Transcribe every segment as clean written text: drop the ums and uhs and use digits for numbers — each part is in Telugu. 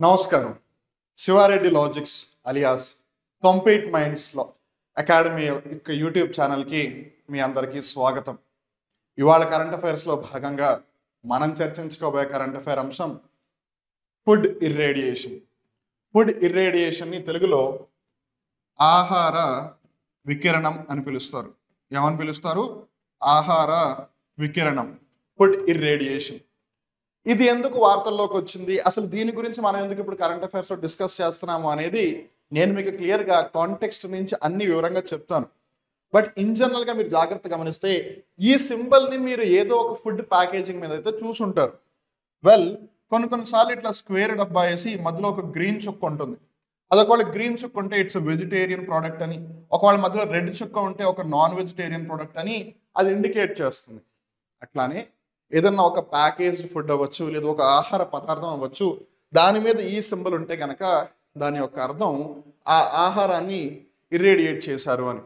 నమస్కారం. శివారెడ్డి లాజిక్స్ అలియాస్ కంపీట్ మైండ్స్లో అకాడమీ యొక్క యూట్యూబ్ ఛానల్కి మీ అందరికీ స్వాగతం. ఇవాళ కరెంట్ అఫైర్స్లో భాగంగా మనం చర్చించుకోబోయే కరెంట్ అఫైర్ అంశం ఫుడ్ ఇర్రేడియేషన్. ఫుడ్ ఇర్రేడియేషన్ని తెలుగులో ఆహార వికిరణం అని పిలుస్తారు. ఏమని పిలుస్తారు? ఆహార వికిరణం, ఫుడ్ ఇర్రేడియేషన్. ఇది ఎందుకు వార్తల్లోకి వచ్చింది, అసలు దీని గురించి మనం ఎందుకు ఇప్పుడు కరెంట్ అఫైర్స్లో డిస్కస్ చేస్తున్నాము అనేది నేను మీకు క్లియర్గా కాంటెక్స్ట్ నుంచి అన్ని వివరంగా చెప్తాను. బట్ ఇన్ జనరల్గా మీరు జాగ్రత్త గమనిస్తే ఈ సింబల్ని మీరు ఏదో ఒక ఫుడ్ ప్యాకేజింగ్ మీద అయితే చూసుంటారు. కొన్నిసార్లు ఇట్లా స్క్వేర్ డబ్బా వేసి మధ్యలో ఒక గ్రీన్ చుక్క ఉంటుంది. అది ఒకవేళ గ్రీన్ చుక్క ఉంటే ఇట్స్ వెజిటేరియన్ ప్రోడక్ట్ అని, ఒకవేళ మధ్యలో రెడ్ చుక్క ఉంటే ఒక నాన్ వెజిటేరియన్ ప్రోడక్ట్ అని అది ఇండికేట్ చేస్తుంది. అట్లానే ఏదన్నా ఒక ప్యాకేజ్డ్ ఫుడ్ అవ్వచ్చు, లేదా ఒక ఆహార పదార్థం అవ్వచ్చు, దాని మీద ఈ సింబల్ ఉంటే కనుక దాని యొక్క అర్థం ఆ ఆహారాన్ని ఇర్రేడియేట్ చేశారు అని.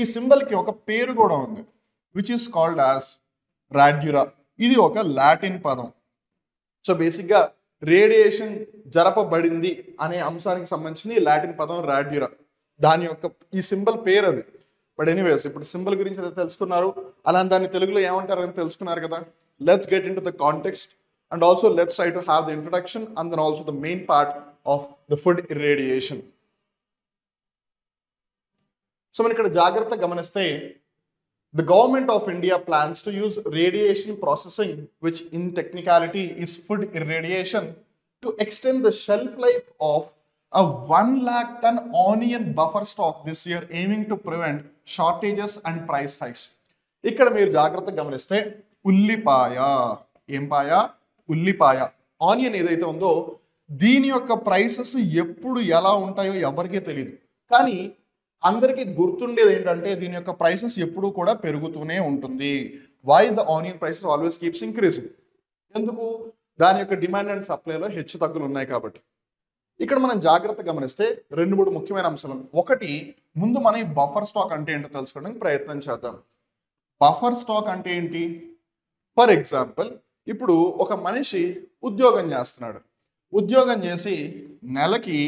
ఈ సింబల్కి ఒక పేరు కూడా ఉంది, విచ్ ఈస్ కాల్డ్ యాజ్ రాడ్యురా. ఇది ఒక లాటిన్ పదం. సో బేసిక్గా రేడియేషన్ జరపబడింది అనే అంశానికి సంబంధించింది లాటిన్ పదం రాడ్యురా. దాని యొక్క ఈ సింబల్ పేరు అది. బట్ ఎనీవేస్, ఇప్పుడు సింబల్ గురించి అయితే తెలుసుకున్నారు, అలా దాన్ని తెలుగులో ఏమంటారు అని తెలుసుకున్నారు కదా. Let's get into the context and also let's try to have the introduction and then also the main part of the food irradiation. So మనం ఇక్కడ జాగ్రత్తగా గమనిస్తే the government of India plans to use radiation processing, which in technicality is food irradiation, to extend the shelf life of a 1 lakh ton onion buffer stock this year, aiming to prevent shortages and price hikes. ఇక్కడ మీరు జాగ్రత్తగా గమనిస్తే ఉల్లిపాయ, ఏం పాయ? ఉల్లిపాయ, ఆనియన్ ఏదైతే ఉందో దీని యొక్క ప్రైసెస్ ఎప్పుడు ఎలా ఉంటాయో ఎవరికీ తెలియదు. కానీ అందరికీ గుర్తుండేది ఏంటంటే దీని యొక్క ప్రైసెస్ ఎప్పుడూ కూడా పెరుగుతూనే ఉంటుంది. Why the onion prices always keeps increasing? ఎందుకు? దాని యొక్క డిమాండ్ అండ్ సప్లైలో హెచ్చు తగ్గులు ఉన్నాయి కాబట్టి. ఇక్కడ మనం జాగ్రత్త గమనిస్తే 2-3 ముఖ్యమైన అంశాలు. ఒకటి, ముందు మనం ఈ బఫర్ స్టాక్ అంటే ఏంటో తెలుసుకోవడానికి ప్రయత్నం చేద్దాం. బఫర్ స్టాక్ అంటే ఏంటి? ఫర్ ఎగ్జాంపుల్, ఇప్పుడు ఒక మనిషి ఉద్యోగం చేస్తున్నాడు. ఉద్యోగం చేసి నెలకి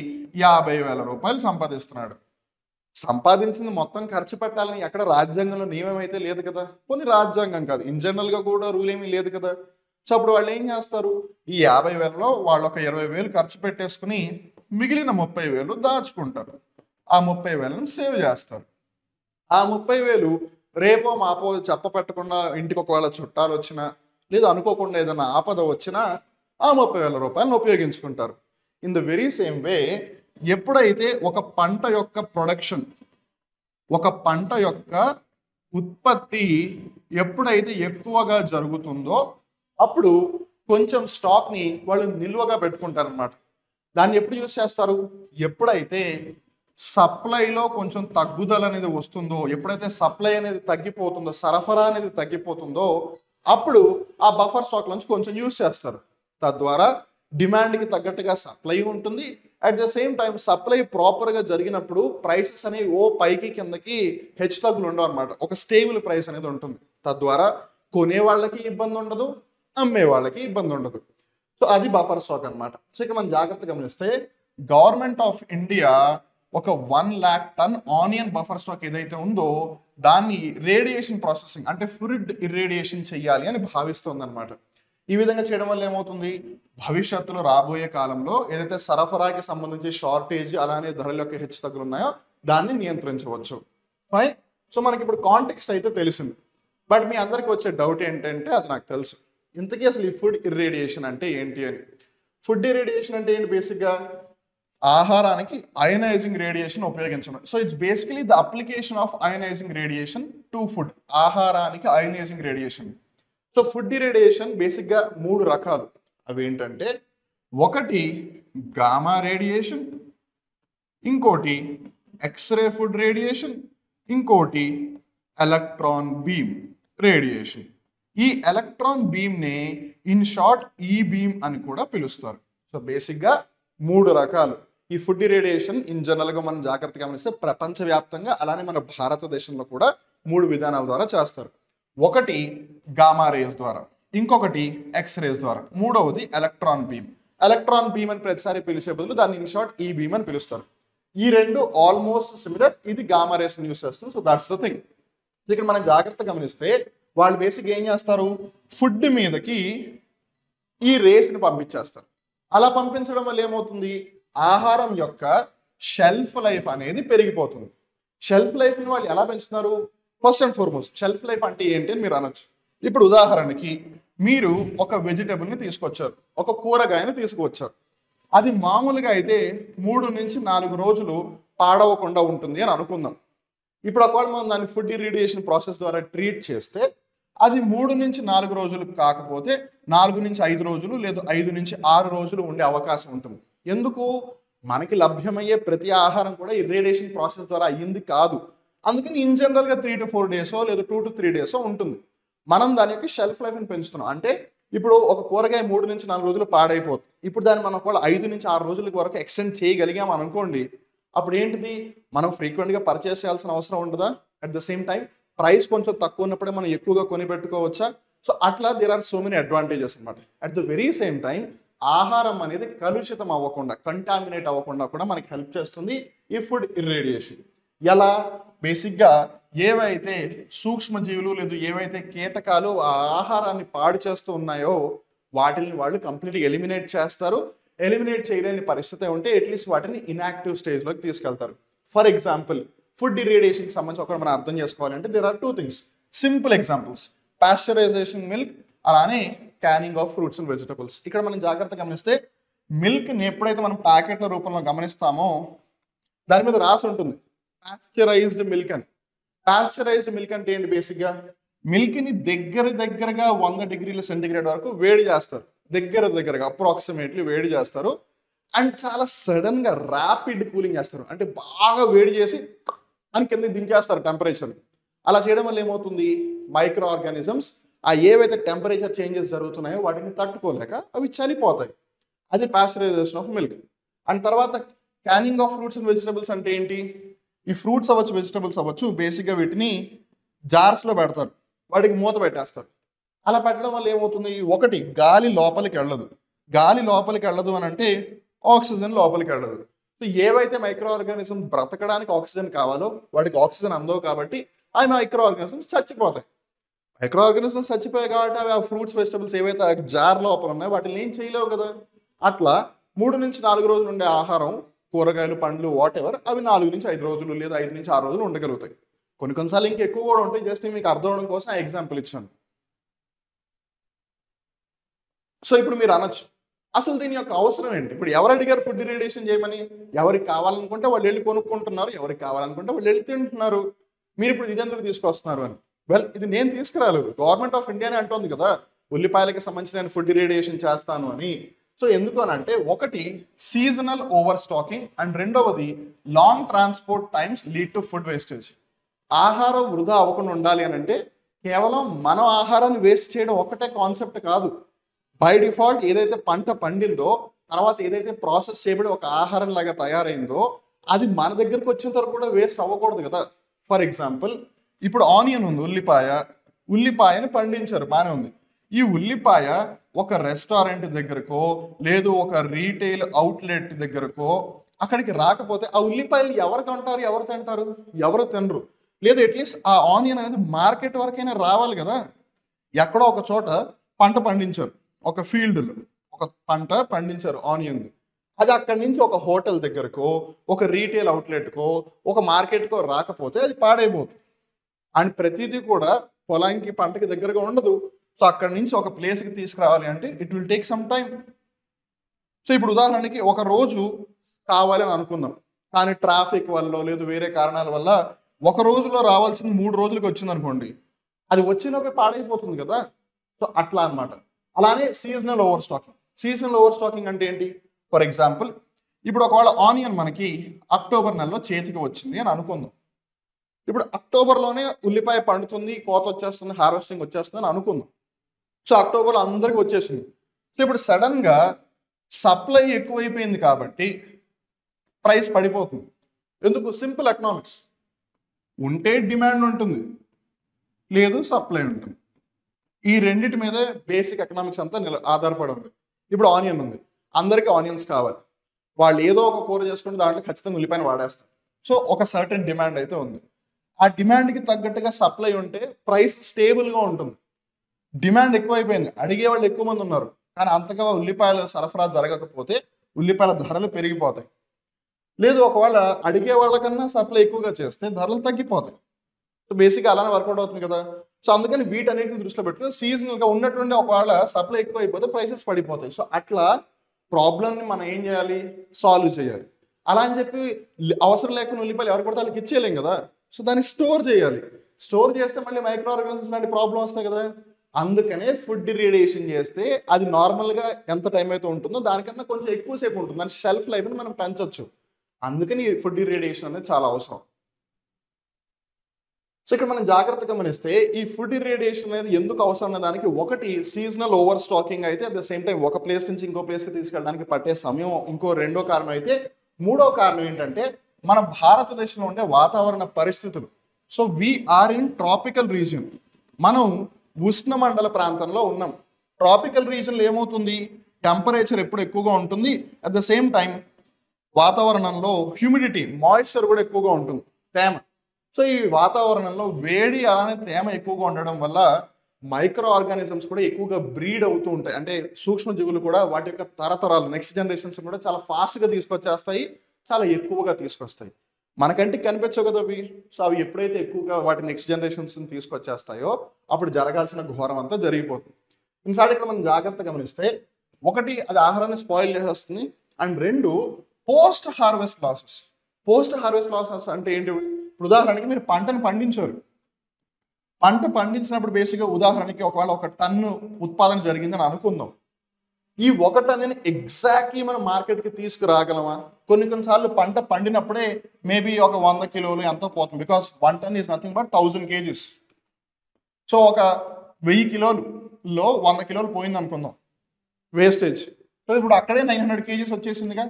50,000 రూపాయలు సంపాదిస్తున్నాడు. సంపాదించింది మొత్తం ఖర్చు పెట్టాలని ఎక్కడ రాజ్యాంగంలో నియమం అయితే లేదు కదా. కొన్ని రాజ్యాంగం కాదు, ఇన్ జనరల్గా కూడా రూల్ ఏమీ లేదు కదా. సో అప్పుడు వాళ్ళు ఏం చేస్తారు? ఈ 50,000లో వాళ్ళు ఒక 20,000 ఖర్చు పెట్టేసుకుని మిగిలిన 30,000 దాచుకుంటారు. ఆ 30,000ని సేవ్ చేస్తారు. ఆ 30,000 రేపో మాపో చెప్ప పెట్టకుండా ఇంటికి ఒకవేళ చుట్టాలు వచ్చినా, లేదా అనుకోకుండా ఏదైనా ఆపద వచ్చినా ఆ 30,000 రూపాయలను ఉపయోగించుకుంటారు. In the very same way, ఎప్పుడైతే ఒక పంట యొక్క ప్రొడక్షన్, ఒక పంట యొక్క ఉత్పత్తి ఎప్పుడైతే ఎక్కువగా జరుగుతుందో అప్పుడు కొంచెం స్టాక్ని వాళ్ళు నిల్వగా పెట్టుకుంటారనమాట. దాన్ని ఎప్పుడు యూజ్ చేస్తారు? ఎప్పుడైతే సప్లైలో కొంచెం తగ్గుదల అనేది వస్తుందో, ఎప్పుడైతే సప్లై అనేది తగ్గిపోతుందో, సరఫరా అనేది తగ్గిపోతుందో అప్పుడు ఆ బఫర్ స్టాక్ నుంచి కొంచెం యూజ్ చేస్తారు. తద్వారా డిమాండ్కి తగ్గట్టుగా సప్లై ఉంటుంది. At the same time supply ప్రాపర్గా జరిగినప్పుడు ప్రైసెస్ అనేవి ఓ పైకి కిందకి హెచ్చు తగ్గులు ఉండవు అనమాట. ఒక స్టేబుల్ ప్రైస్ అనేది ఉంటుంది. తద్వారా కొనే వాళ్ళకి ఇబ్బంది ఉండదు, అమ్మే వాళ్ళకి ఇబ్బంది ఉండదు. సో అది బఫర్ స్టాక్ అనమాట. సో ఇక్కడ మనం జాగ్రత్తగా గమనిస్తే గవర్నమెంట్ ఆఫ్ ఇండియా ఒక 1 lakh ton onion buffer stock ఏదైతే ఉందో దాన్ని రేడియేషన్ ప్రాసెసింగ్ అంటే ఫుడ్ ఇర్రేడియేషన్ చెయ్యాలి అని భావిస్తుంది అనమాట. ఈ విధంగా చేయడం వల్ల ఏమవుతుంది? భవిష్యత్తులో రాబోయే కాలంలో ఏదైతే సరఫరాకి సంబంధించి షార్టేజ్ అలానే ధరల యొక్క హెచ్చు తగ్గులు ఉన్నాయో దాన్ని నియంత్రించవచ్చు. ఫైన్. సో మనకి ఇప్పుడు కాంటెక్స్ట్ అయితే తెలిసింది. బట్ మీ అందరికి వచ్చే డౌట్ ఏంటంటే, అది నాకు తెలుసు, ఇంతకీ అసలు ఈ ఫుడ్ ఇర్రేడియేషన్ అంటే ఏంటి అని. ఫుడ్ ఇర్రేడియేషన్ అంటే ఏంటి? బేసిక్గా ఆహారానికి అయనైజింగ్ రేడియేషన్ ఉపయోగించడం. So it's basically the application of ionizing radiation to food. ఆహారానికి ionizing radiation. So food irradiation బేసిక్గా 3 రకాలు. అవి ఏంటంటే, ఒకటి గామా రేడియేషన్, ఇంకోటి ఎక్స్రే ఫుడ్ రేడియేషన్, ఇంకోటి ఎలక్ట్రాన్ బీమ్ రేడియేషన్. ఈ ఎలక్ట్రాన్ బీమ్నే ఇన్ షార్ట్ ఈ బీమ్ అని కూడా పిలుస్తారు. సో బేసిక్గా 3 రకాలు ఈ ఫుడ్ ఇర్రేడియేషన్. ఇన్ జనరల్గా మనం జాగ్రత్తగా గమనిస్తే ప్రపంచవ్యాప్తంగా అలానే మన భారతదేశంలో కూడా 3 విధానాల ద్వారా చేస్తారు. ఒకటి గామా రేస్ ద్వారా, ఇంకొకటి ఎక్స్రేస్ ద్వారా, మూడవది ఎలక్ట్రాన్ బీమ్. ఎలక్ట్రాన్ బీమ్ అని ప్రతిసారి పిలిచే బదులు దాన్ని ఇన్ షార్ట్ ఈ బీమ్ అని పిలుస్తారు. ఈ రెండు ఆల్మోస్ట్ సిమిలర్. ఇది గామా రేస్ యూస్ చేస్తుంది. So that's the thing. ఇక్కడ మనం జాగ్రత్తగా గమనిస్తే వాళ్ళు బేసిక్ ఏం చేస్తారు, ఫుడ్ మీదకి ఈ రేస్ని పంపించేస్తారు. అలా పంపించడం వల్ల ఏమవుతుంది, ఆహారం యొక్క షెల్ఫ్ లైఫ్ అనేది పెరిగిపోతుంది. షెల్ఫ్ లైఫ్ని వాళ్ళు ఎలా పెంచుతున్నారు, first and foremost shelf life అంటే ఏంటి అని మీరు అనొచ్చు. ఇప్పుడు ఉదాహరణకి మీరు ఒక వెజిటబుల్ని తీసుకొచ్చారు, ఒక కూరగాయని తీసుకువచ్చారు. అది మామూలుగా అయితే 3 నుంచి 4 రోజులు పాడవకుండా ఉంటుంది అని అనుకుందాం. ఇప్పుడు ఒకవేళ మనం దాన్ని ఫుడ్ ఇరిడియేషన్ ప్రాసెస్ ద్వారా ట్రీట్ చేస్తే అది 3 నుంచి 4 రోజులు కాకపోతే 4 నుంచి 5 రోజులు లేదా 5 నుంచి 6 రోజులు ఉండే అవకాశం ఉంటుంది. ఎందుకు, మనకి లభ్యమయ్యే ప్రతి ఆహారం కూడా ఇరిడియేషన్ ప్రాసెస్ ద్వారా అయ్యింది కాదు. అందుకని ఇన్ జనరల్గా 3 to 4 డేసో లేదా 2 to 3 డేసో ఉంటుంది. మనం దాని యొక్క షెల్ఫ్ లైఫ్ని పెంచుతున్నాం. అంటే ఇప్పుడు ఒక కూరగాయ 3 నుంచి 4 రోజులు పాడైపోతుంది. ఇప్పుడు దాన్ని మనం ఒకవేళ 5 నుంచి 6 రోజుల వరకు ఎక్స్టెండ్ చేయగలిగాం అనుకోండి, అప్పుడు ఏంటిది, మనం ఫ్రీక్వెంట్గా పర్చేస్ చేయాల్సిన అవసరం ఉండదా, at the same time price కొంచెం తక్కువ ఉన్నప్పుడే మనం ఎక్కువగా కొని పెట్టుకోవచ్చా. సో అట్లా there are so many advantages అనమాట. At the very same time ఆహారం అనేది కలుషితం అవ్వకుండా, కంటామినేట్ అవ్వకుండా కూడా మనకి హెల్ప్ చేస్తుంది ఈ ఫుడ్ ఇర్రేడియేషన్. ఎలా, బేసిక్గా ఏవైతే సూక్ష్మజీవులు లేదు ఏవైతే కీటకాలు ఆ ఆహారాన్ని పాడు చేస్తూ ఉన్నాయో వాటిని వాళ్ళు కంప్లీట్గా ఎలిమినేట్ చేస్తారు. ఎలిమినేట్ చేయలేని పరిస్థితి ఉంటే అట్లీస్ట్ వాటిని ఇన్యాక్టివ్ స్టేజ్లోకి తీసుకెళ్తారు. ఫర్ ఎగ్జాంపుల్ ఫుడ్ ఇరిడియేషన్కి సంబంధించి ఒకటి మనం అర్థం చేసుకోవాలంటే there are 2 things. Simple examples, pasteurization milk, అలానే canning of fruits and vegetables. ఇక్కడ మనం జాగ్రత్తగా గమనిస్తే మిల్క్ని ఎప్పుడైతే మనం ప్యాకెట్ల రూపంలో గమనిస్తామో దాని మీద రాసి ఉంటుంది పాస్చరైజ్డ్ మిల్క్ అని. పాస్చరైజ్డ్ మిల్క్ అంటే ఏంటి, బేసిక్గా మిల్క్ని దగ్గరగా 100 degrees సెంటిగ్రేడ్ వరకు వేడి చేస్తారు. దగ్గరగా అప్రాక్సిమేట్లీ వేడి చేస్తారు. అండ్ చాలా సడన్గా ర్యాపిడ్ కూలింగ్ చేస్తారు. అంటే బాగా వేడి చేసి అని కిందకి దించేస్తారు టెంపరేచర్. అలా చేయడం వల్ల ఏమవుతుంది, మైక్రో ఆర్గానిజమ్స్ ఆ ఏవైతే టెంపరేచర్ చేంజెస్ జరుగుతున్నాయో వాటిని తట్టుకోలేక అవి చనిపోతాయి. అది పాస్చరైజేషన్ ఆఫ్ మిల్క్. అండ్ తర్వాత canning of fruits and vegetables అంటే ఏంటి, ఈ ఫ్రూట్స్ అవ్వచ్చు వెజిటబుల్స్ అవ్వచ్చు, బేసిక్గా వీటిని జార్స్లో పెడతారు, వాటికి మూత పెట్టేస్తారు. అలా పెట్టడం వల్ల ఏమవుతుంది, ఒకటి గాలి లోపలికి వెళ్ళదు. గాలి లోపలికి వెళ్ళదు అని అంటే ఆక్సిజన్ లోపలికి వెళ్ళదు. సో ఏవైతే మైక్రో ఆర్గానిజం బ్రతకడానికి ఆక్సిజన్ కావాలో వాటికి ఆక్సిజన్ అందవు కాబట్టి ఆ మైక్రో ఆర్గానిజమ్స్ చచ్చిపోతాయి. మైక్రో ఆర్గానిజమ్స్ చచ్చిపోయాయి కాబట్టి అవి ఆ ఫ్రూట్స్ వెజిటబుల్స్ ఏవైతే జార్ లోపల ఉన్నాయో వాటిని ఏం చేయలేవు కదా. అట్లా 3 నుంచి 4 రోజులు ఉండే ఆహారం, కూరగాయలు, పండ్లు, వాట్ ఎవర్, అవి 4 నుంచి 5 రోజులు లేదా 5 నుంచి 6 రోజులు ఉండగలుగుతాయి. కొన్నిసార్లు ఇంకా ఎక్కువ కూడా ఉంటాయి. జస్ట్ మీకు అర్థం అవడం కోసం ఆ ఎగ్జాంపుల్ ఇచ్చాను. సో ఇప్పుడు మీరు అనొచ్చు, అసలు దీని యొక్క అవసరం ఏంటి? ఇప్పుడు ఎవరు అడిగారు ఫుడ్ ఇరిడియేషన్ చేయమని? ఎవరికి కావాలనుకుంటే వాళ్ళు వెళ్ళి కొనుక్కుంటున్నారు, ఎవరికి కావాలనుకుంటే వాళ్ళు వెళ్ళి తింటున్నారు. మీరు ఇప్పుడు ఇది ఎందుకు తీసుకొస్తున్నారు అని? వెల్, ఇది నేను తీసుకురాలేదు, గవర్నమెంట్ ఆఫ్ ఇండియానే అంటోంది కదా ఉల్లిపాయలకి సంబంధించి నేను ఫుడ్ ఇరిడియేషన్ చేస్తాను అని. సో ఎందుకు అని అంటే, ఒకటి సీజనల్ ఓవర్ స్టాకింగ్ అండ్ రెండవది long transport times lead to food wastage. ఆహారం వృధా అవ్వకుండా ఉండాలి అని అంటే కేవలం మనం ఆహారాన్ని వేస్ట్ చేయడం ఒకటే కాన్సెప్ట్ కాదు. బై డిఫాల్ట్ ఏదైతే పంట పండిందో తర్వాత ఏదైతే ప్రాసెస్ చేయబడి ఒక ఆహారం లాగా తయారైందో అది మన దగ్గరకు వచ్చేంత వరకు కూడా వేస్ట్ అవ్వకూడదు కదా. ఫర్ ఎగ్జాంపుల్ ఇప్పుడు ఆనియన్ ఉంది, ఉల్లిపాయని పండించారు, బాగానే ఉంది. ఈ ఉల్లిపాయ ఒక రెస్టారెంట్ దగ్గరకో లేదు ఒక రీటైల్ అవుట్లెట్ దగ్గరకో అక్కడికి రాకపోతే ఆ ఉల్లిపాయలు ఎవరు కొంటారు, ఎవరు తింటారు? ఎవరు తినరు. లేదు అట్లీస్ట్ ఆ ఆనియన్ అనేది మార్కెట్ వరకైనా రావాలి కదా. ఎక్కడో ఒక చోట పంట పండించారు, ఒక ఫీల్డ్లో ఒక పంట పండించారు ఆనియన్, అది అక్కడి నుంచి ఒక హోటల్ దగ్గరకో ఒక రీటైల్ అవుట్లెట్కో ఒక మార్కెట్కో రాకపోతే అది పాడైపోతుంది. అండ్ ప్రతిదీ కూడా పొలానికి పంటకి దగ్గరగా ఉండదు. సో అక్కడి నుంచి ఒక ప్లేస్కి తీసుకురావాలి అంటే it will take some time. So ఇప్పుడు ఉదాహరణకి ఒక రోజు కావాలి అని అనుకుందాం, కానీ ట్రాఫిక్ వల్ల లేదు వేరే కారణాల వల్ల ఒక రోజులో రావాల్సింది 3 రోజులకి వచ్చింది అనుకోండి, అది వచ్చినప్పుడు పాడైపోతుంది కదా. సో అట్లా అనమాట. అలానే సీజనల్ ఓవర్ స్టాకింగ్ అంటే ఏంటి? ఫర్ ఎగ్జాంపుల్ ఇప్పుడు ఒకవేళ ఆనియన్ మనకి అక్టోబర్ నెలలో చేతికి వచ్చింది అని అనుకుందాం. ఇప్పుడు అక్టోబర్లోనే ఉల్లిపాయ పండుతుంది, కోత వచ్చేస్తుంది, హార్వెస్టింగ్ వచ్చేస్తుంది అని అనుకుందాం. సో అక్టోబర్లో అందరికి వచ్చేసింది. సో ఇప్పుడు సడన్గా సప్లై ఎక్కువైపోయింది కాబట్టి ప్రైస్ పడిపోతుంది. ఎందుకు? Simple economics. ఉంటే డిమాండ్ ఉంటుంది, లేదు సప్లై ఉంటుంది. ఈ రెండింటి మీదే బేసిక్ ఎకనామిక్స్ అంతా ఆధారపడి ఉంది. ఇప్పుడు ఆనియన్ ఉంది, అందరికీ ఆనియన్స్ కావాలి. వాళ్ళు ఏదో ఒక కూర చేసుకుంటే దాంట్లో ఖచ్చితంగా ఉల్లిపాయను వాడేస్తారు. సో ఒక సర్టెన్ డిమాండ్ అయితే ఉంది. ఆ డిమాండ్కి తగ్గట్టుగా సప్లై ఉంటే ప్రైస్ స్టేబుల్గా ఉంటుంది. డిమాండ్ ఎక్కువైపోయింది, అడిగే వాళ్ళు ఎక్కువ మంది ఉన్నారు, కానీ అంతగా ఉల్లిపాయలు సరఫరా జరగకపోతే ఉల్లిపాయల ధరలు పెరిగిపోతాయి. లేదు ఒకవేళ అడిగే వాళ్ళకన్నా సప్లై ఎక్కువగా చేస్తే ధరలు తగ్గిపోతాయి. సో బేసిక్గా అలానే వర్కౌట్ అవుతుంది కదా. సో అందుకని వీటన్నిటిని దృష్టిలో పెట్టుకుని సీజనల్గా ఉన్నటువంటి ఒకవేళ సప్లై ఎక్కువ అయిపోతే ప్రైసెస్ పడిపోతాయి. సో అట్లా ప్రాబ్లమ్ని మనం ఏం చేయాలి, సాల్వ్ చేయాలి. అలా అని చెప్పి అవసరం లేకుండా ఉల్లిపాయలు ఎవరు పడితే వాళ్ళకి ఇచ్చేయలేం కదా. సో దాన్ని స్టోర్ చేయాలి. స్టోర్ చేస్తే మళ్ళీ మైక్రో ఆర్గానిజమ్స్ లాంటి ప్రాబ్లం వస్తాయి కదా. అందుకనే ఫుడ్ డిగ్రేడేషన్ చేస్తే అది నార్మల్గా ఎంత టైం అయితే ఉంటుందో దానికన్నా కొంచెం ఎక్కువసేపు ఉంటుంది, దాని షెల్ఫ్ లైఫ్ని మనం పెంచవచ్చు. అందుకని ఫుడ్ డిగ్రేడేషన్ అనేది చాలా అవసరం. సో ఇక్కడ మనం జాగ్రత్తగా గమనిస్తే ఈ ఫుడ్ డిగ్రేడేషన్ అనేది ఎందుకు అవసరం అనే దానికి ఒకటి సీజనల్ ఓవర్ స్టాకింగ్ అయితే, అట్ ద సేమ్ టైం ఒక ప్లేస్ నుంచి ఇంకో ప్లేస్కి తీసుకెళ్ళడానికి పట్టే సమయం ఇంకో రెండో కారణం అయితే, మూడో కారణం ఏంటంటే మన భారతదేశంలో ఉండే వాతావరణ పరిస్థితులు. So we're in tropical region, మనం ఉష్ణమండల ప్రాంతంలో ఉన్నాం. ట్రాపికల్ రీజియన్లో ఏమవుతుంది, టెంపరేచర్ ఎప్పుడు ఎక్కువగా ఉంటుంది, అట్ ద సేమ్ టైం వాతావరణంలో హ్యూమిడిటీ మాయిశ్చర్ కూడా ఎక్కువగా ఉంటుంది, తేమ. సో ఈ వాతావరణంలో వేడి అలానే తేమ ఎక్కువగా ఉండడం వల్ల మైక్రో ఆర్గానిజమ్స్ కూడా ఎక్కువగా బ్రీడ్ అవుతూ ఉంటాయి. అంటే సూక్ష్మజీవులు కూడా వాటి యొక్క తరతరాలు నెక్స్ట్ జనరేషన్స్ కూడా చాలా ఫాస్ట్గా తీసుకొచ్చేస్తాయి, చాలా ఎక్కువగా తీసుకొస్తాయి. మనకంటికి కనిపించవు కదా అవి. సో అవి ఎప్పుడైతే ఎక్కువగా వాటి నెక్స్ట్ జనరేషన్స్ని తీసుకొచ్చేస్తాయో అప్పుడు జరగాల్సిన ఘోరం అంతా జరిగిపోతుంది. ఇన్ఫాక్ట్ ఇక్కడ మనం జాగ్రత్తగా గమనిస్తే ఒకటి అది ఆహారాన్ని స్పాయిల్ చేసేస్తుంది, అండ్ రెండు post harvest losses. Post harvest losses అంటే ఏంటి, ఉదాహరణకి మీరు పంటను పండించారు, పంట పండించినప్పుడు బేసిక్గా ఉదాహరణకి ఒకవేళ 1 టన్ను ఉత్పాదన జరిగిందని అనుకుందాం. ఈ 1 టన్నుని ఎగ్జాక్ట్లీ మనం మార్కెట్కి తీసుకురాగలమా? కొన్నిసార్లు పంట పండినప్పుడే మేబీ ఒక 100 కిలోలు ఎంతో పోతుంది, because 1 ton is nothing but 1000 kgs. So ఒక 1000 కిలోలలో 100 కిలోలు పోయింది అనుకుందాం వేస్టేజ్. సో ఇప్పుడు అక్కడే 900 kgs వచ్చేసిందిగా,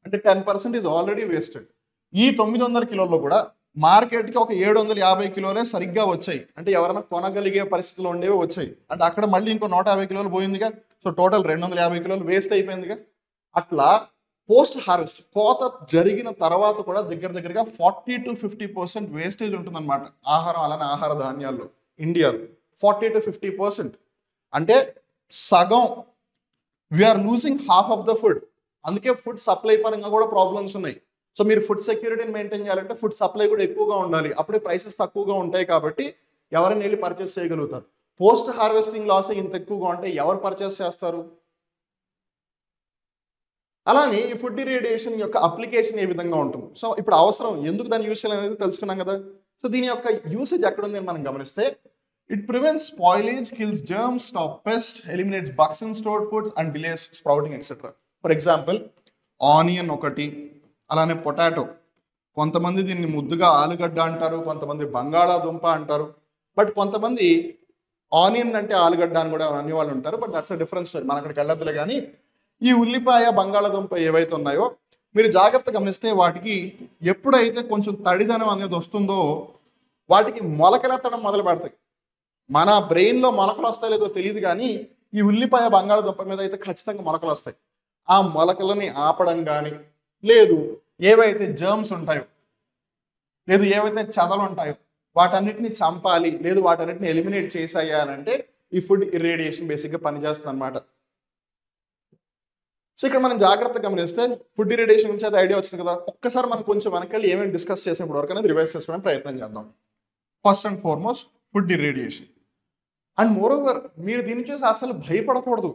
అంటే 10% ఈజ్ ఆల్రెడీ వేస్టెడ్. ఈ 900 కిలోల్లో కూడా మార్కెట్కి ఒక 750 కిలోలే సరిగ్గా వచ్చాయి, అంటే ఎవరైనా కొనగలిగే పరిస్థితిలో ఉండేవి వచ్చాయి. అంటే అక్కడ మళ్ళీ ఇంకో 150 కిలోలు పోయిందిగా. సో టోటల్ 250 కిలోలు వేస్ట్ అయిపోయిందిగా. అట్లా పోస్ట్ హార్వెస్ట్ కోత జరిగిన తర్వాత కూడా దగ్గరగా 40 to 50% వేస్టేజ్ ఉంటుందన్నమాట ఆహారం, అలానే ఆహార ధాన్యాల్లో ఇండియాలో 40 to 50%. అంటే సగం, we're losing half of the food. అందుకే ఫుడ్ సప్లై పరంగా కూడా ప్రాబ్లమ్స్ ఉన్నాయి. సో మీరు ఫుడ్ సెక్యూరిటీని మెయింటైన్ చేయాలంటే ఫుడ్ సప్లై కూడా ఎక్కువగా ఉండాలి, అప్పుడే ప్రైసెస్ తక్కువగా ఉంటాయి. కాబట్టి ఎవరైనా వెళ్ళి పర్చేస్ చేయగలుగుతారు. పోస్ట్ హార్వెస్టింగ్ లాస్ ఇంత ఎక్కువగా ఉంటే ఎవరు పర్చేస్ చేస్తారు? అలానే ఈ ఫుడ్ డిగ్రేడేషన్ యొక్క అప్లికేషన్ ఏ విధంగా ఉంటుంది, సో ఇప్పుడు అవసరం ఎందుకు దాని యూస్ అనేది తెలుసుకున్నాం కదా. సో దీని యొక్క యూసేజ్ ఎక్కడ ఉంది అని మనం గమనిస్తే, it prevents spoilage, kills germs, stop pest, eliminates bugs in stored foods and delays sprouting etcetera. For example onion ఒకటి, అలానే పొటాటో. కొంతమంది దీన్ని ముద్దుగా ఆలుగడ్డ అంటారు, కొంతమంది బంగాళాదుంప అంటారు, బట్ కొంతమంది ఆనియన్ అంటే ఆలుగడ్డ అని కూడా అనేవాళ్ళు ఉంటారు. But that's a difference story, మన అక్కడికి వెళ్ళొద్దులే. కానీ ఈ ఉల్లిపాయ బంగాళాదుంప ఏవైతే ఉన్నాయో మీరు జాగ్రత్తగా గమనిస్తే వాటికి ఎప్పుడైతే కొంచెం తడిదనం అనేది వస్తుందో వాటికి మొలకలెత్తడం మొదలు పెడతాయి. మన బ్రెయిన్లో మొలకలు వస్తాయో లేదో తెలియదు, కానీ ఈ ఉల్లిపాయ బంగాళాదుంప మీద అయితే ఖచ్చితంగా మొలకలు వస్తాయి. ఆ మొలకలని ఆపడం కానీ, లేదు ఏవైతే జర్మ్స్ ఉంటాయో, లేదు ఏవైతే చదలు ఉంటాయో వాటన్నిటిని చంపాలి, లేదు వాటన్నిటిని ఎలిమినేట్ చేసేయాలంటే ఈ ఫుడ్ ఇర్రేడియేషన్ బేసిక్గా పనిచేస్తుంది అనమాట. సో ఇక్కడ మనం జాగ్రత్తగా గమనిస్తే ఫుడ్ ఇర్రేడియేషన్ గురించి అది ఐడియా వచ్చింది కదా. ఒక్కసారి మనం కొంచెం వెనకాల ఏమేమి డిస్కస్ చేసినప్పుడు వరకు అనేది రివైజ్ చేసుకోవడానికి ప్రయత్నం చేద్దాం. First and foremost food irradiation. And moreover మీరు దీన్ని చూసి అసలు భయపడకూడదు.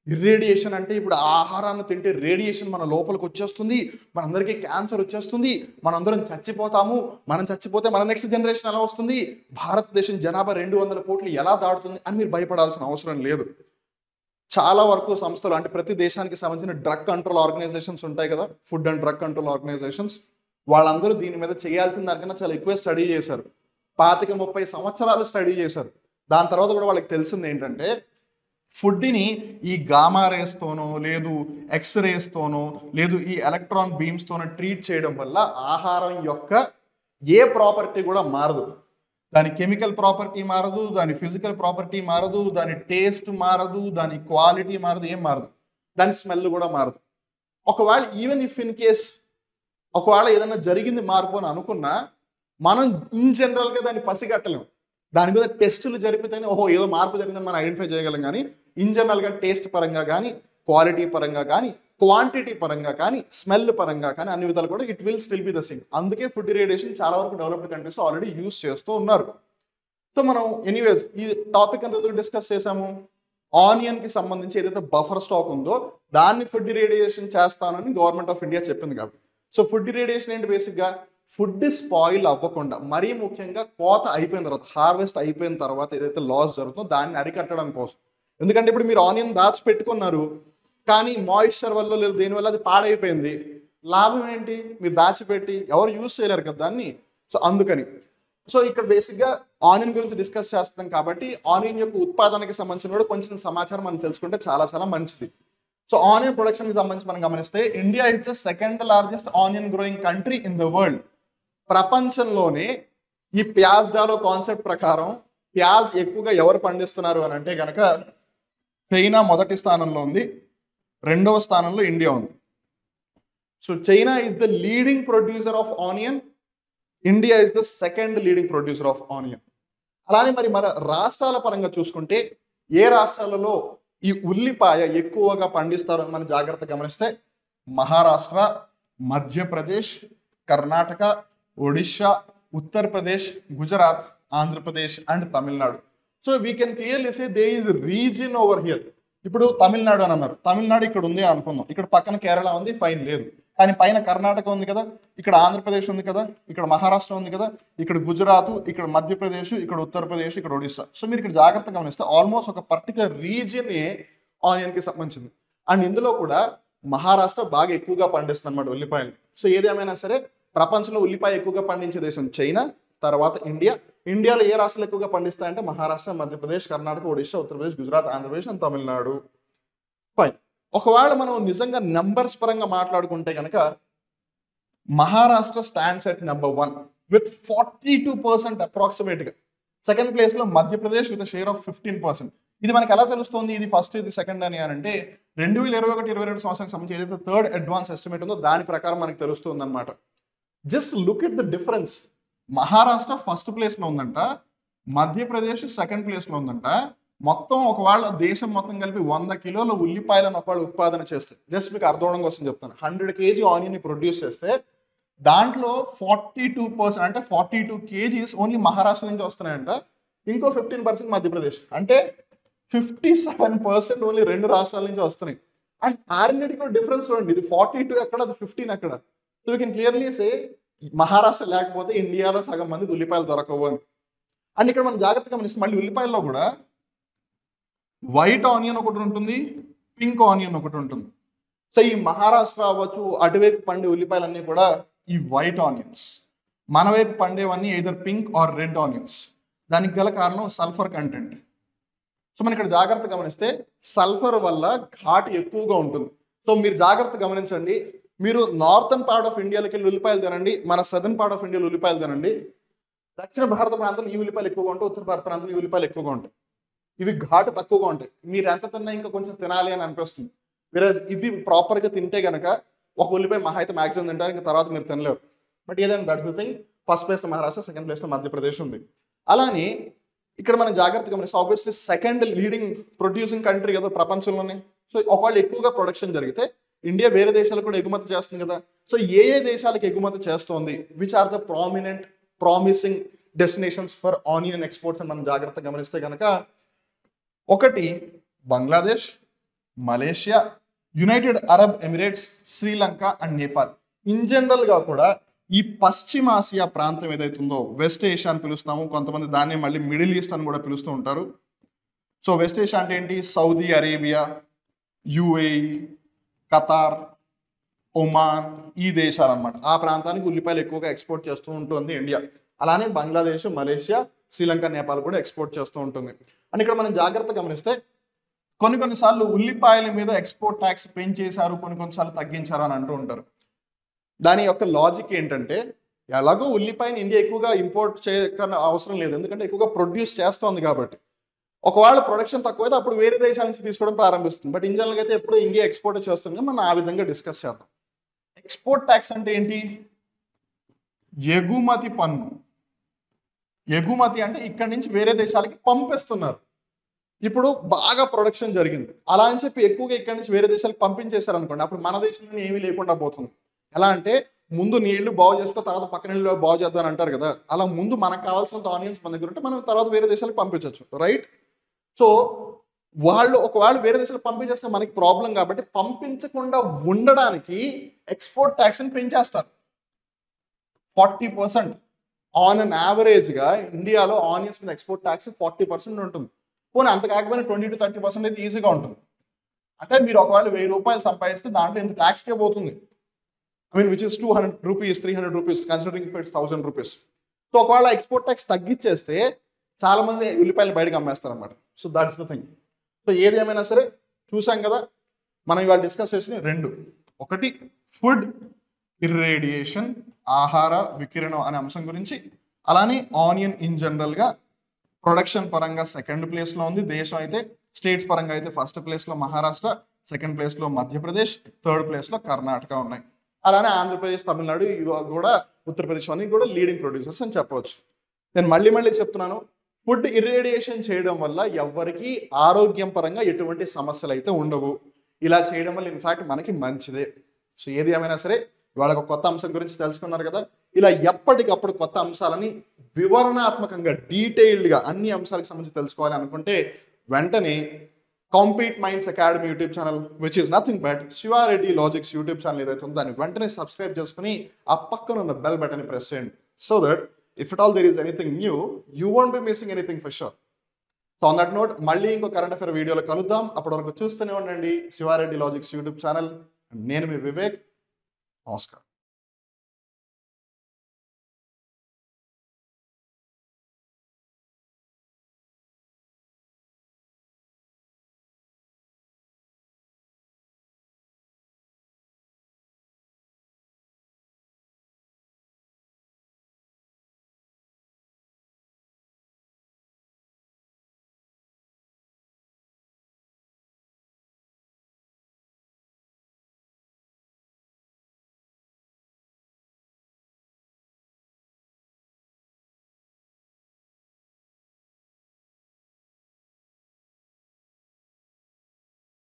ఇర్రేడియేషన్ అంటే ఇప్పుడు ఆహారాన్ని తింటే రేడియేషన్ మన లోపలికి వచ్చేస్తుంది, మనందరికీ క్యాన్సర్ వచ్చేస్తుంది, మనందరం చచ్చిపోతాము, మనం చచ్చిపోతే మన నెక్స్ట్ జనరేషన్ ఎలా వస్తుంది, భారతదేశం జనాభా 200 కోట్లు ఎలా దాటుతుంది అని మీరు భయపడాల్సిన అవసరం లేదు. చాలా వరకు సంస్థలు, అంటే ప్రతి దేశానికి సంబంధించిన డ్రగ్ కంట్రోల్ ఆర్గనైజేషన్స్ ఉంటాయి కదా, food and drug control organizations, వాళ్ళందరూ దీని మీద చేయాల్సిన దానికన్నా చాలా ఎక్కువ స్టడీ చేశారు. 25-30 సంవత్సరాలు స్టడీ చేశారు. దాని తర్వాత కూడా వాళ్ళకి తెలిసింది ఏంటంటే ఫుడ్ని ఈ గామా రేస్తోనో, లేదు ఎక్స్రేస్తోనో, లేదు ఈ ఎలక్ట్రాన్ బీమ్స్తోనో ట్రీట్ చేయడం వల్ల ఆహారం యొక్క ఏ ప్రాపర్టీ కూడా మారదు. దాని కెమికల్ ప్రాపర్టీ మారదు, దాని ఫిజికల్ ప్రాపర్టీ మారదు, దాని టేస్ట్ మారదు, దాని క్వాలిటీ మారదు, ఏం మారదు, దాని స్మెల్ కూడా మారదు. ఒకవేళ ఈవెన్ ఇఫ్ ఇన్ కేస్ ఒకవేళ ఏదైనా జరిగింది మార్పు అని అనుకున్నా మనం ఇన్ జనరల్గా దాన్ని పసిగట్టలేం. దాని మీద టెస్టులు జరిపితేనే ఓహో ఏదో మార్పు జరిగిందని మనం ఐడెంటిఫై చేయగలం. కానీ ఇన్ జనరల్గా టేస్ట్ పరంగా కానీ, క్వాలిటీ పరంగా కానీ, క్వాంటిటీ పరంగా కానీ, స్మెల్ పరంగా కానీ అన్ని విధాలు కూడా it will still be the same. అందుకే ఫుడ్ ఇరేడియేషన్ చాలా వరకు డెవలప్డ్ కంట్రీస్ ఆల్రెడీ యూస్ చేస్తూ ఉన్నారు. సో మనం ఎనీవేస్ ఈ టాపిక్ అంతా డిస్కస్ చేసాము. ఆనియన్కి సంబంధించి ఏదైతే బఫర్ స్టాక్ ఉందో దాన్ని ఫుడ్ ఇరేడియేషన్ చేస్తానని గవర్నమెంట్ ఆఫ్ ఇండియా చెప్పింది కాబట్టి. సో ఫుడ్ ఇరేడియేషన్ ఏంటి? బేసిక్గా ఫుడ్ స్పాయిల్ అవ్వకుండా, మరీ ముఖ్యంగా కోత అయిపోయిన తర్వాత, హార్వెస్ట్ అయిపోయిన తర్వాత ఏదైతే లాస్ జరుగుతుందో దాన్ని అరికట్టడం కోసం. ఎందుకంటే ఇప్పుడు మీరు ఆనియన్ దాచిపెట్టుకున్నారు, కానీ మాయిశ్చర్ వల్ల లేదు దేనివల్ల అది పాడైపోయింది. లాభం ఏంటి? మీరు దాచిపెట్టి ఎవరు యూజ్ చేయలేరు కదా దాన్ని. సో అందుకని సో ఇక్కడ బేసిక్గా ఆనియన్ గురించి డిస్కస్ చేస్తాం కాబట్టి ఆనియన్ యొక్క ఉత్పాదనకి సంబంధించిన కూడా కొంచెం సమాచారం మనం తెలుసుకుంటే చాలా చాలా మంచిది. సో ఆనియన్ ప్రొడక్షన్కి సంబంధించి మనం గమనిస్తే India is the second largest onion growing country in the world. ప్రపంచంలోనే ఈ ప్యాజ్ డాలో కాన్సెప్ట్ ప్రకారం ప్యాజ్ ఎక్కువగా ఎవరు పండిస్తున్నారు అని అంటే కనుక చైనా మొదటి స్థానంలో ఉంది, రెండవ స్థానంలో ఇండియా ఉంది. So China is the leading producer of onion, India is the second leading producer of onion. అలానే మరి మన రాష్ట్రాల పరంగా చూసుకుంటే ఏ రాష్ట్రాలలో ఈ ఉల్లిపాయ ఎక్కువగా పండిస్తారో మనం జాగ్రత్త గమనిస్తే Maharashtra, Madhya Pradesh, Karnataka, Odisha, Uttar Pradesh, Gujarat, Andhra Pradesh and Tamil Nadu. So we can clearly say there is region over here. ఇప్పుడు తమిళనాడు అని అన్నారు, తమిళనాడు ఇక్కడ ఉంది అనుకుందాం, ఇక్కడ పక్కన కేరళ ఉంది, ఫైన్ లేదు. కానీ పైన కర్ణాటక ఉంది కదా, ఇక్కడ ఆంధ్రప్రదేశ్ ఉంది కదా, ఇక్కడ మహారాష్ట్ర ఉంది కదా, ఇక్కడ గుజరాత్, ఇక్కడ మధ్యప్రదేశ్, ఇక్కడ ఉత్తరప్రదేశ్, ఇక్కడ ఒడిస్సా. సో మీరు ఇక్కడ జాగ్రత్తగా గమనిస్తే ఆల్మోస్ట్ ఒక పర్టికులర్ రీజియన్ ఆనియన్కి సంబంధించింది. అండ్ ఇందులో కూడా మహారాష్ట్ర బాగా ఎక్కువగా పండిస్తుంది అన్నమాట ఉల్లిపాయలు. సో ఏదేమైనా సరే ప్రపంచంలో ఉల్లిపాయ ఎక్కువగా పండించే దేశం చైనా, తర్వాత ఇండియా. ఇండియాలో ఏ రాష్ట్రాలు ఎక్కువగా పండిస్తాయంటే మహారాష్ట్ర, మధ్యప్రదేశ్, కర్ణాటక, ఒడిషా, ఉత్తరప్రదేశ్, గుజరాత్, ఆంధ్రప్రదేశ్ అండ్ తమిళనాడు. ఫైన్. ఒకవేళ మనం నిజంగా నంబర్స్ పరంగా మాట్లాడుకుంటే కనుక Maharashtra stands at number 1 with 42% అప్రాక్సిమేట్గా. సెకండ్ ప్లేస్లో మధ్యప్రదేశ్ విత్ షేర్ ఆఫ్ 15%. ఇది మనకి ఎలా తెలుస్తుంది ఇది ఫస్ట్ ఇది సెకండ్ అని అంటే 2021-22 సంవత్సరానికి సంబంధించి ఏదైతే థర్డ్ అడ్వాన్స్ ఎస్టిమేట్ ఉందో దాని ప్రకారం మనకి తెలుస్తుంది అనమాట. Just look at the difference. Maharashtra first ప్లేస్లో ఉందంట, మధ్యప్రదేశ్ సెకండ్ ప్లేస్లో ఉందంట. మొత్తం ఒకవేళ దేశం మొత్తం కలిపి 100 కిలోల ఉల్లిపాయలను ఒకవేళ ఉత్పాదన చేస్తే, జస్ట్ మీకు అర్థం కోసం చెప్తాను, 100 kg ఆనియన్ ప్రొడ్యూస్ చేస్తే దాంట్లో 42% అంటే 42 kgs ఓన్లీ మహారాష్ట్ర నుంచి వస్తున్నాయంట, ఇంకో 15% మధ్యప్రదేశ్, అంటే 57% ఓన్లీ రెండు రాష్ట్రాల నుంచి వస్తున్నాయి. అండ్ ఆర్ఎన్ఏకి కూడా డిఫరెన్స్ చూడండి, ఇది 42 ఎక్కడ, అది 15 ఎక్కడ. సో వీ కెన్ క్లియర్లీ సే మహారాష్ట్ర లేకపోతే ఇండియాలో సగం మందికి ఉల్లిపాయలు దొరకవు అని. అండ్ ఇక్కడ మనం జాగ్రత్తగా గమనిస్తే మళ్ళీ ఉల్లిపాయల్లో కూడా వైట్ ఆనియన్ ఒకటి ఉంటుంది, పింక్ ఆనియన్ ఒకటి ఉంటుంది. సో ఈ మహారాష్ట్ర అవ్వచ్చు, అటువైపు పండే ఉల్లిపాయలన్నీ కూడా ఈ వైట్ ఆనియన్స్, మన వైపు పండేవన్నీ either pink are red onions. దానికి గల కారణం సల్ఫర్ కంటెంట్. సో మనం ఇక్కడ జాగ్రత్త గమనిస్తే సల్ఫర్ వల్ల ఘాటు ఎక్కువగా ఉంటుంది. సో మీరు జాగ్రత్త గమనించండి, మీరు నార్థన్ పార్ట్ ఆఫ్ ఇండియాలోకి వెళ్ళి ఉల్లిపాయలు తినండి, మన సదర్న్ పార్ట్ ఆఫ్ ఇండియాలో ఉల్లిపాయలు తినండి. దక్షిణ భారత ప్రాంతంలో ఈ ఉల్లిపాయలు ఎక్కువగా ఉంటాయి, ఉత్తర భారత ప్రాంతంలో ఈ ఉల్లిపాయలు ఎక్కువగా ఉంటాయి. ఇవి ఘాటు తక్కువగా ఉంటాయి, మీరు ఎంత తిన్నా ఇంకా కొంచెం తినాలి అని అనిపిస్తుంది. వేరే ఇవి ప్రాపర్గా తింటే కనుక ఒక ఉల్లిపాయ మహా అయితే మ్యాక్సిమం తింటారు, ఇంకా తర్వాత మీరు తినలేరు. బట్ ఏదైనా దట్స్ ద థింగ్. ఫస్ట్ ప్లేస్లో మహారాష్ట్ర, సెకండ్ ప్లేస్లో మధ్యప్రదేశ్ ఉంది. అలానే ఇక్కడ మనం జాగ్రత్తగా గమనిస్తే obviously second leading producing country కదా ప్రపంచంలోనే. సో ఒకవేళ ఎక్కువగా ప్రొడక్షన్ జరిగితే ఇండియా వేరే దేశాలకు కూడా ఎగుమతి చేస్తుంది కదా. సో ఏ ఏ దేశాలకు ఎగుమతి చేస్తోంది, which are the promising destinations for onion exports అని మనం జాగ్రత్తగా గమనిస్తే కనుక ఒకటి Bangladesh, Malaysia, United Arab Emirates, Sri Lanka and Nepal. In జనరల్గా కూడా ఈ పశ్చిమాసియా ప్రాంతం ఏదైతుందో వెస్ట్ ఏషియా అని పిలుస్తాము, కొంతమంది దాన్ని మళ్ళీ మిడిల్ ఈస్ట్ అని కూడా పిలుస్తూ ఉంటారు. సో వెస్ట్ ఏషియా అంటే ఏంటి, Saudi Arabia, UAE, Qatar, Oman, ఈ దేశాలు అన్నమాట. ఆ ప్రాంతానికి ఉల్లిపాయలు ఎక్కువగా ఎక్స్పోర్ట్ చేస్తూ ఉంటుంది ఇండియా. అలానే బంగ్లాదేశ్, మలేషియా, శ్రీలంక, నేపాల్ కూడా ఎక్స్పోర్ట్ చేస్తూ ఉంటుంది. అండ్ ఇక్కడ మనం జాగ్రత్త గమనిస్తే కొన్నిసార్లు ఉల్లిపాయల మీద ఎక్స్పోర్ట్ ట్యాక్స్ పెంచేశారు, కొన్నిసార్లు తగ్గించారు అని అంటూ ఉంటారు. దాని యొక్క లాజిక్ ఏంటంటే ఎలాగో ఉల్లిపాయని ఇండియా ఎక్కువగా ఇంపోర్ట్ చేయక అవసరం లేదు, ఎందుకంటే ఎక్కువగా ప్రొడ్యూస్ చేస్తోంది కాబట్టి. ఒకవేళ ప్రొడక్షన్ తక్కువైతే అప్పుడు వేరే దేశాల నుంచి తీసుకోవడం ప్రారంభిస్తుంది. బట్ ఇన్ జనరల్గా అయితే ఎప్పుడు ఇండియా ఎక్స్పోర్ట్ చేస్తుంది, మనం ఆ విధంగా డిస్కస్ చేద్దాం. ఎక్స్పోర్ట్ ట్యాక్స్ అంటే ఏంటి? ఎగుమతి పన్ను. ఎగుమతి అంటే ఇక్కడి నుంచి వేరే దేశాలకి పంపిస్తున్నారు. ఇప్పుడు బాగా ప్రొడక్షన్ జరిగింది, అలా అని చెప్పి ఎక్కువగా ఇక్కడి నుంచి వేరే దేశాలకు పంపించేశారు అనుకోండి, అప్పుడు మన దేశంలో ఏమీ లేకుండా పోతుంది. ఎలా అంటే ముందు నీళ్లు బాగు చేసుకో, తర్వాత పక్క నీళ్ళు బాగు చేద్దాం అంటారు కదా, అలా ముందు మనకు కావాల్సినంత ఆనియన్స్ మన దగ్గర ఉంటే మనం తర్వాత వేరే దేశాలకు పంపించవచ్చు, రైట్? సో వాళ్ళు ఒకవేళ వేరే దేశాలకు పంపించేస్తే మనకి ప్రాబ్లం, కాబట్టి పంపించకుండా ఉండడానికి ఎక్స్పోర్ట్ ట్యాక్స్ని పెంచేస్తారు 40%. ఆన్ అన్ యావరేజ్గా ఇండియాలో ఆనియన్స్ మీద ఎక్స్పోర్ట్ ట్యాక్స్ 40% ఉంటుంది. పోనీ అంత కాకపోయినా 20 to 30% అయితే ఈజీగా ఉంటుంది. అంటే మీరు ఒకవేళ 1000 రూపాయలు సంపాదిస్తే దాంట్లో ఇంత ట్యాక్స్కే పోతుంది. I mean, which is 200 rupees, 300 rupees, considering if it's 1000 rupees. So ఒకవేళ ఎక్స్పోర్ట్ ట్యాక్స్ తగ్గించేస్తే చాలా మంది ఉల్లిపాయలు బయటకు అమ్మేస్తారు అనమాట. So that's the thing. So ఏది ఏమైనా సరే చూసాం కదా, మనం ఇవాళ డిస్కస్ చేసిన రెండు, ఒకటి ఫుడ్ ఇర్రేడియేషన్, ఆహార వికిరణం అనే అంశం గురించి, అలానే ఆనియన్ ఇన్ జనరల్గా ప్రొడక్షన్ పరంగా సెకండ్ ప్లేస్లో ఉంది. దేశం అయితే స్టేట్స్ పరంగా అయితే ఫస్ట్ ప్లేస్లో మహారాష్ట్ర, సెకండ్ ప్లేస్లో మధ్యప్రదేశ్, థర్డ్ ప్లేస్లో కర్ణాటక ఉన్నాయి. అలానే ఆంధ్రప్రదేశ్, తమిళనాడు కూడా, ఉత్తరప్రదేశ్ అన్ని కూడా లీడింగ్ ప్రొడ్యూసర్స్ అని చెప్పవచ్చు. నేను మళ్ళీ చెప్తున్నాను, ఫుడ్ ఇర్రేడియేషన్ చేయడం వల్ల ఎవరికి ఆరోగ్యం పరంగా ఎటువంటి సమస్యలు అయితే ఉండవు. ఇలా చేయడం వల్ల ఇన్ఫాక్ట్ మనకి మంచిదే. సో ఏది ఏమైనా సరే వాళ్ళ కొత్త అంశం గురించి తెలుసుకున్నారు కదా. ఇలా ఎప్పటికప్పుడు కొత్త అంశాలని వివరణాత్మకంగా డీటెయిల్డ్గా అన్ని అంశాలకు సంబంధించి తెలుసుకోవాలి అనుకుంటే వెంటనే Compete Minds Academy YouTube channel, which is nothing but Siva Reddy logics YouTube channel ఏదైతే ఉందో దాన్ని వెంటనే సబ్స్క్రైబ్ చేసుకుని ఆ పక్కన ఉన్న బెల్ బటన్ ప్రెస్ చేయండి. So that if at all there is anything new, you won't be missing anything for sure. So on that note, మళ్ళీ ఇంకో కరెంట్ అఫైర్ వీడియోలో కలుద్దాం. అప్పటి వరకు చూస్తూనే ఉండండి శివారెడ్డి లాజిక్స్ యూట్యూబ్ ఛానల్. నేను మీ వివేక్. నమస్కారం.